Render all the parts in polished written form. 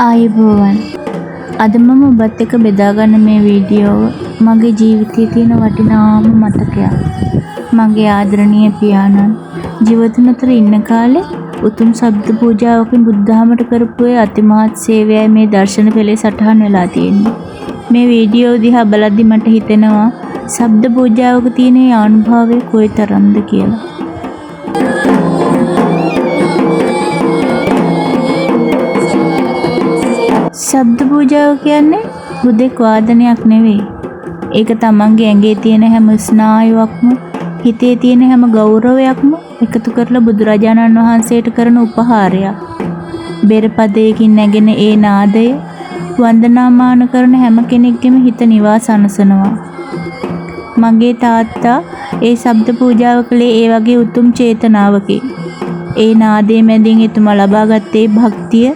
ආයුබෝවන්. අද මම ඔබත් එක්ක බෙදාගන්න මේ වීඩියෝව මගේ ජීවිතයේ තියෙන වටිනාම මතකයක්. මගේ ආදරණීය පියාණන් ජීවිතුන් අතර ඉන්න කාලේ උතුම් ශබ්ද පූජාවකින් බුද්ධාමයට කරපු ඒ අතිමහත් සේවයයි මේ දර්ශන පෙළේ සටහන් වෙලා තියෙන්නේ. මේ වීඩියෝ දිහා බලද්දි මට හිතෙනවා ශබ්ද පූජාවක තියෙන ඒ අනුභවය කොයිතරම්ද කියලා. ශබ්ද පූජාව කියන්නේ හුදෙක් වාදනයක් නෙවෙයි. ඒක තමන්ගේ ඇඟේ තියෙන හැම ස්නායුවක්ම, හිතේ තියෙන හැම ගෞරවයක්ම එකතු කරලා බුදුරජාණන් වහන්සේට කරන උපහාරයක්. බෙරපදයකින් නැගෙන ඒ නාදය වන්දනාමාන කරන හැම කෙනෙක්ගේම හිත නිවා සනසනවා. මගේ තාත්තා ඒ ශබ්ද පූජාව කළේ ඒ වගේ උතුම් චේතනාවකින්. ඒ නාදයේ මැදින් එතුමා ලබාගත්තේ භක්තිය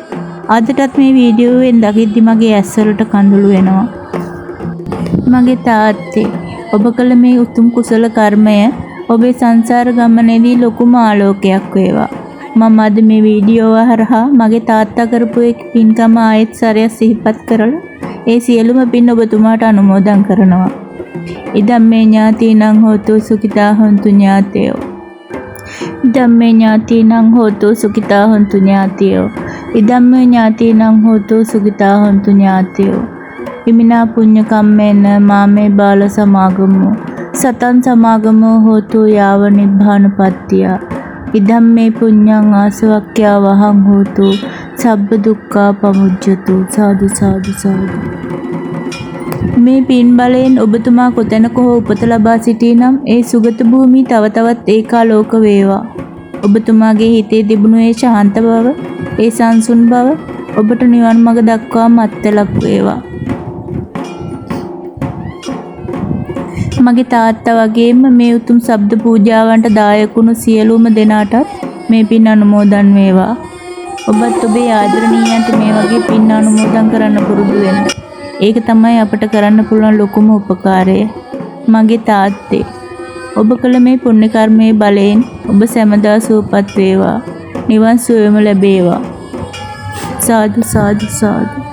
අදටත් මේ වීඩියෝවෙන් දකිද්දි මගේ ඇස්වලට කඳුළු වෙනවා. මගේ තාත්තේ ඔබ කළ මේ උතුම් කුසල කර්මය ඔබේ සංසාර ගමනේදී ලොකුම ආලෝකයක් වේවා. මම අද මේ වීඩියෝව හරහා මගේ තාත්තා කරපු ඒ පින්කම ආයෙත් සැරයක් සිහිපත් කරලා ඒ සියලුම පින් ඔබතුමාට අනුමෝදන් කරනවා. ඉදම්මේ ඥාතිනං හෝතු සුඛිතා හොන්තු ඥාතයෝ. ඉදම්මේ ඥාතිනං හෝතු සුඛිතා හොන්තු ඥාතයෝ. ඉදම්මේ ඥාතිනං හෝතු සුඛිතා හොන්තු ඥාතයෝ. ඉමිනා පුඤ්ඤ කම්මේන මාමේ බාල සමාගමෝ සතං සමාගමෝ හෝතු යාව නිබ්බානපත්තිය. ඉදම්මේ පුඤ්ඤං ආසවක්ඛ්‍යා වහං හෝතු සබ්බ දුක්ඛා පමුජ්ජතු. සාදු සාදු සාදු. මේ පින් බලයෙන් ඔබතුමා කොතැනක හෝ උපත ලබා සිටී නම් ඒ සුගත භූමි තව තවත් ඒකාලෝක වේවා. ඔබතුමාගේ හිතේ තිබුණු ඒ ශාන්ත බව, ඒ සංසුන් බව ඔබට නිවන් මඟ දක්වා මත්තලක් වේවා. මගේ තාත්තා වගේම මේ උතුම් ශබ්ද පූජාවන්ට දායකුණු සියලුම දෙනාටත් මේ පින් අනුමෝදන් වේවා. ඔබත් ඔබේ ආදරණීයන්ට මේ වගේ පින් අනුමෝදන් කරන්න පුරුදු වෙන්න. ඒක තමයි අපට කරන්න පුළුවන් ලොකුම උපකාරය. මගේ තාත්තේ ඔබ කළ මේ පුණ්‍ය කර්මයේ බලයෙන් ඔබ සැමදා සුවපත් වේවා. නිවන් සුවයම ලැබේවා. සාදු සාදු සාදු.